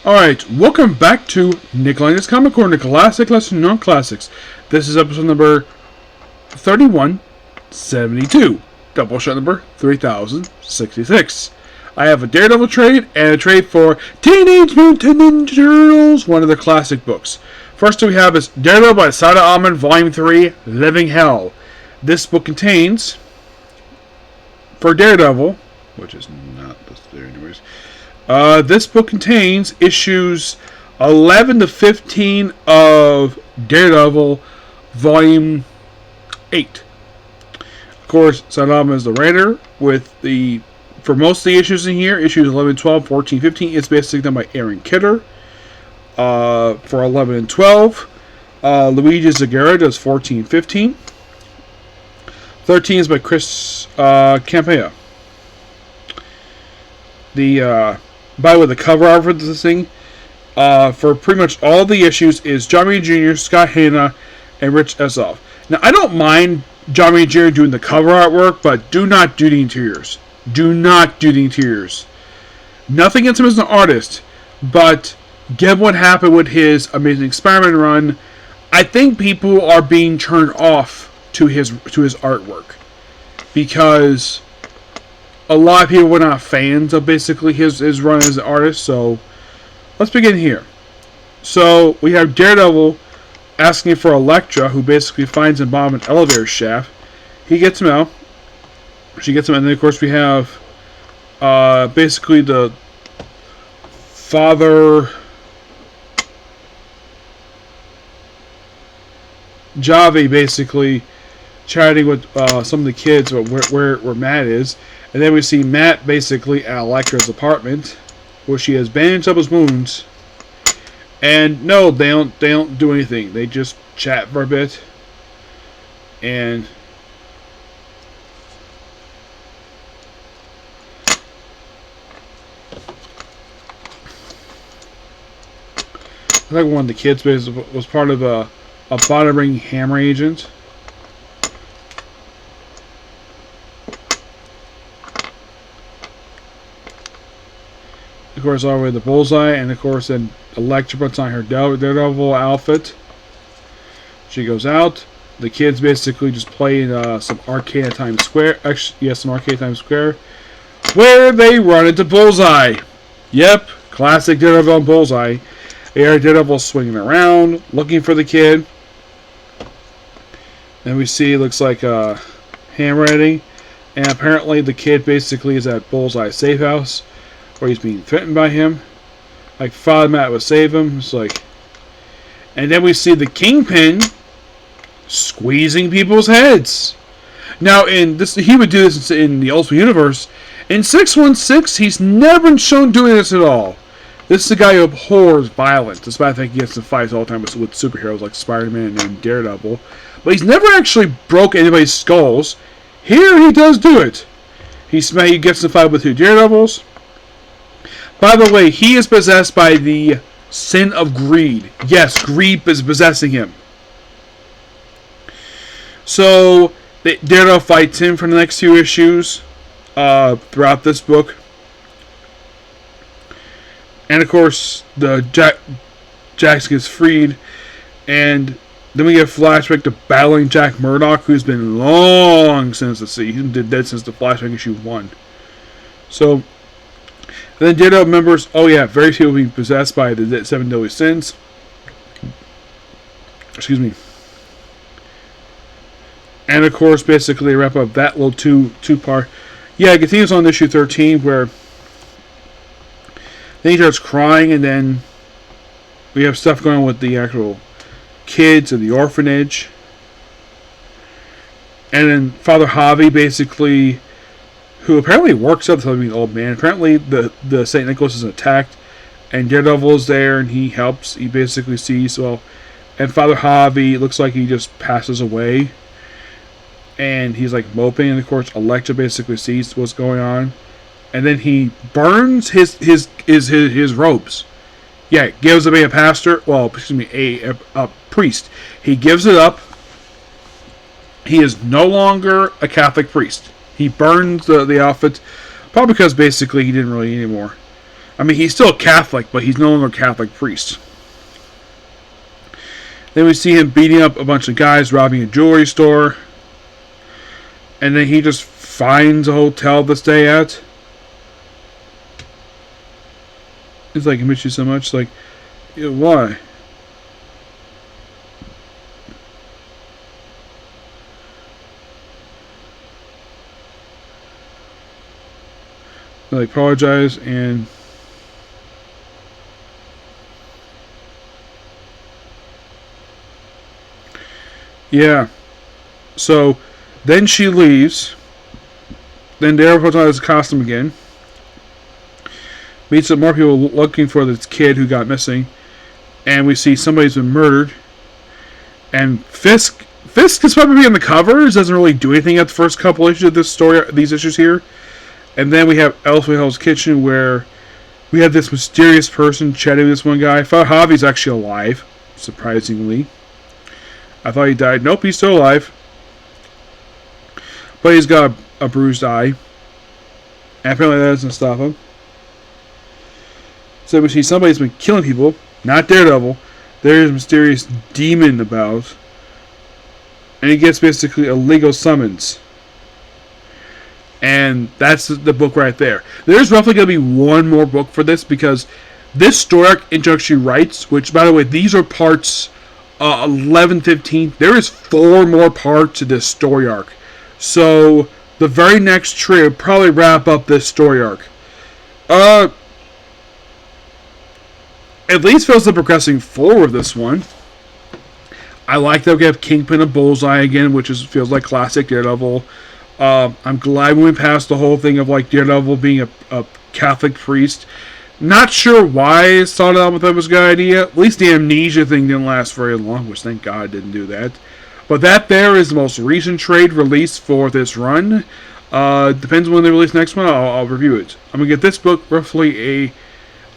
Alright, welcome back to Nick Comic Corner, Classic Lesson Non-Classics. This is episode number 3172, Doubleshot number 3066. I have a Daredevil trade and a trade for Teenage Mutant Ninja Turtles, one of their classic books. First we have is Daredevil by Saladin, Ahmed, Volume 3, Living Hell. This book contains, for Daredevil, which is not listed there anyways, this book contains issues 11 to 15 of Daredevil, Volume 8. Of course, Saladin is the writer for most of the issues in here. Issues 11, 12, 14, 15 is basically done by Aaron Kidder. For 11 and 12, Luigi Zagara does 14, 15. 13 is by Chris Campea. By the way, the cover art for this thing, for pretty much all the issues, is John Romita Jr., Scott Hanna, and Rich Essoff. Now, I don't mind John Romita Jr. doing the cover artwork, but do not do the interiors. Do not do the interiors. Nothing against him as an artist, but given what happened with his Amazing Spider-Man run, I think people are being turned off to his artwork, because a lot of people were not fans of basically his run as an artist. So let's begin here. So we have Daredevil asking for Elektra, who basically finds him bottom of an elevator shaft. He gets him out. She gets him out. And then of course we have basically the father Javi basically chatting with some of the kids about where Matt is. And then we see Matt basically at Elektra's apartment, where she has bandaged up his wounds. And no, they don't do anything. They just chat for a bit. And I think one of the kids was part of a bottom ring hammer agent. Of course, all the way to the bullseye, and of course, then Elektra puts on her Daredevil outfit. She goes out. The kids basically just play in some arcade at Times Square. Actually, yes, some arcade at Times Square, where they run into Bullseye. Yep, classic Daredevil and Bullseye. Daredevil swinging around, looking for the kid. And we see it looks like handwriting, and apparently the kid basically is at Bullseye's safe house, where he's being threatened by him. Like, Father Matt would save him. It's like, and then we see the Kingpin squeezing people's heads. Now, he would do this in the Ultimate Universe. In 616, he's never been shown doing this at all. This is a guy who abhors violence, despite I think he gets in fights all the time with superheroes like Spider-Man and Daredevil. But he's never actually broke anybody's skulls. Here he does do it. He gets in a fight with two Daredevils. By the way, he is possessed by the sin of greed. Yes, greed is possessing him. So, Daredevil fights him for the next few issues throughout this book. And of course, Jax gets freed. And then we get a flashback to battling Jack Murdock, who's been long since the sea. He's been dead since the flashback issue 1. So, then Daredevil members, very few being possessed by the 7 deadly sins. Excuse me. And of course, basically wrap up that little two-part. Yeah, it continues on issue 13, where then he starts crying, and then we have stuff going on with the actual kids in the orphanage. And then Father Javi basically, who apparently works out to the old man. Apparently, the St. Nicholas is attacked, and Daredevil is there, and he helps. He basically sees, and Father Javi looks like he just passes away, and he's like moping. And of course, Elektra basically sees what's going on, and then he burns his robes. Yeah, gives away a pastor. Well, excuse me, a priest. He gives it up. He is no longer a Catholic priest. He burned the outfit, probably because basically he didn't really need anymore. I mean, he's still a Catholic, but he's no longer a Catholic priest. Then we see him beating up a bunch of guys, robbing a jewelry store. And then he just finds a hotel to stay at. It's like, I miss you so much. Like, why? Like, apologize and... Yeah. So, then she leaves. Then Daredevil puts on his costume again. Meets up more people looking for this kid who got missing. And we see somebody's been murdered. And Fisk is probably on the covers. Doesn't really do anything at the first couple issues of this story, these issues here. And then we have Elfie Hell's Kitchen, where we have this mysterious person chatting with this one guy. I thought Javi's actually alive, surprisingly. I thought he died. Nope, he's still alive. But he's got a bruised eye. And apparently that doesn't stop him. So we see somebody's been killing people. Not Daredevil. There's a mysterious demon about. And he gets basically a legal summons. And that's the book right there. There's roughly going to be one more book for this, because this story arc introductory writes, which, by the way, these are parts 11, 15. There is 4 more parts to this story arc. So, the very next trade will probably wrap up this story arc. At least feels like progressing forward this one. I like that we have Kingpin and Bullseye again, which feels like classic Daredevil. I'm glad we went past the whole thing of like Daredevil being a Catholic priest. Not sure why I started out with that was a good idea. At least the amnesia thing didn't last very long, which thank God it didn't do that. But that there is the most recent trade release for this run. Depends when they release the next one, I'll review it. I'm going to get this book roughly a...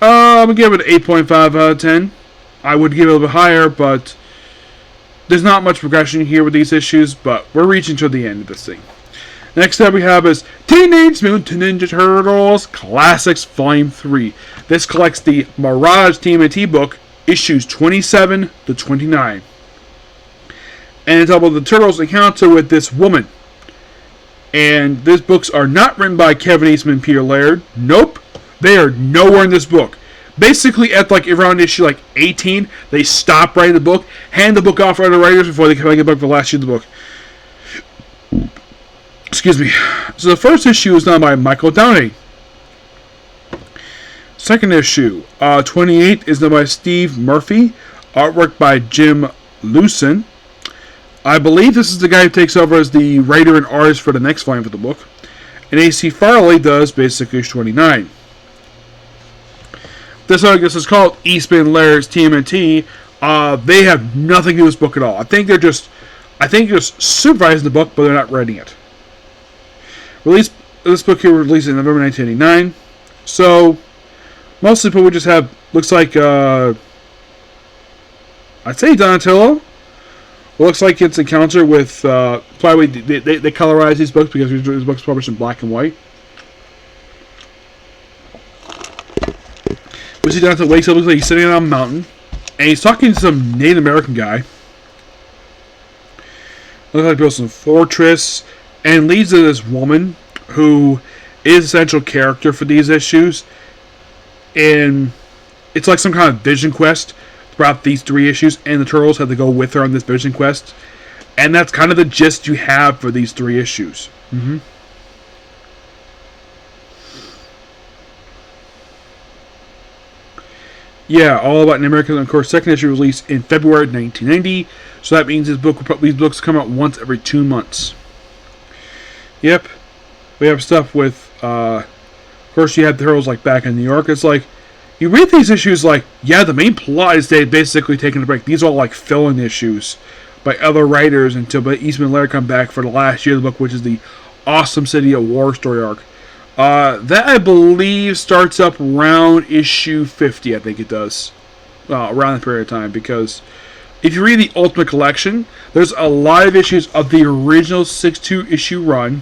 I'm going to give it an 8.5 out of 10. I would give it a little bit higher, but there's not much progression here with these issues, but we're reaching to the end of this thing. Next up we have is Teenage Mutant Ninja Turtles Classics Volume 3. This collects the Mirage TMNT book, issues 27 to 29. And it's about the Turtles' encounter with this woman. And these books are not written by Kevin Eastman and Peter Laird. Nope. They are nowhere in this book. Basically, at like around issue like 18, they stop writing the book, hand the book off to other writers before they come back for the last issue of the book. Excuse me. So the first issue is done by Michael Downey. Second issue, 28, is done by Steve Murphy. Artwork by Jim Lucen. I believe this is the guy who takes over as the writer and artist for the next volume of the book. And A.C. Farley does basically issue 29. This is called Eastman Laird's TMNT. They have nothing to do with this book at all. I think they're just supervising the book, but they're not writing it. This book here was released in November 1989. So, mostly people just have, looks like, I'd say Donatello. Looks like it's a counter with, probably they colorize these books because these books are published in black and white. We see Donatello wakes up, looks like he's sitting on a mountain, and he's talking to some Native American guy. Looks like he built some fortress, and leads to this woman who is a central character for these issues. And it's like some kind of vision quest throughout these 3 issues, and the Turtles have to go with her on this vision quest. And that's kind of the gist you have for these 3 issues. Yeah, all about an American. Of course, second issue released in February 1990. So that means these books come out once every 2 months. Yep. We have stuff with, of course, you have the Turtles like back in New York. It's like, you read these issues like, yeah, the main plot is they've basically taken a break. These are all like fill-in issues by other writers until Eastman and Laird come back for the last year of the book, which is the Awesome City of War story arc. That, I believe, starts up around issue 50, I think it does. Around that period of time, because if you read the Ultimate Collection, there's a lot of issues of the original 6-2 issue run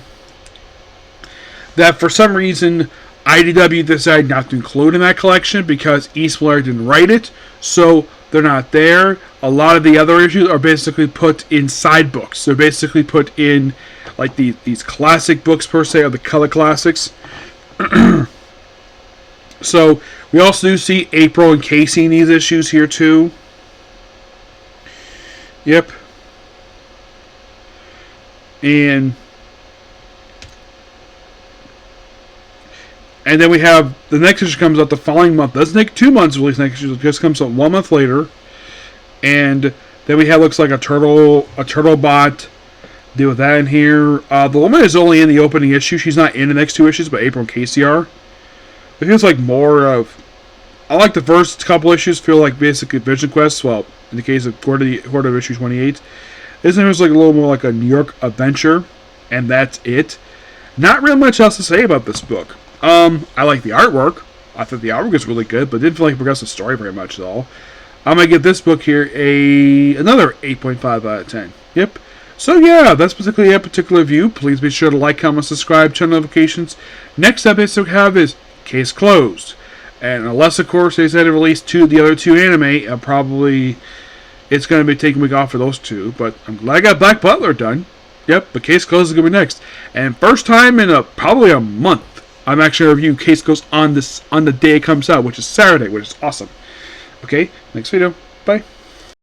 that for some reason IDW decided not to include in that collection because East Blair didn't write it, so they're not there. A lot of the other issues are basically put in side books. They're basically put in like these classic books per se, or the color classics. So we also do see April and Casey in these issues here too. Yep. And then we have the next issue comes out the following month. Doesn't take 2 months to release next issue. It just comes out 1 month later. And then we have looks like a turtle bot. Deal with that in here. The woman is only in the opening issue. She's not in the next 2 issues, but April and Casey are. It feels like more of. I like the first couple issues. Feel like basically Vision Quest. Well, in the case of Horde of issue 28, this feels like a little more like a New York adventure, and that's it. Not really much else to say about this book. I like the artwork. I thought the artwork was really good, but didn't feel like it progressed the story very much at all. I'm gonna give this book here another 8.5 out of 10. Yep. So yeah, that's particularly a particular review. Please be sure to like, comment, subscribe, turn notifications. Next episode we have is Case Closed, and unless of course they said to release the other 2 anime, probably it's gonna be taking a week off for those 2. But I'm glad I got Black Butler done. Yep, but Case Closed is gonna be next, and first time in probably a month. I'm actually reviewing Case Closed on the day it comes out, which is Saturday, which is awesome. Okay, next video. Bye.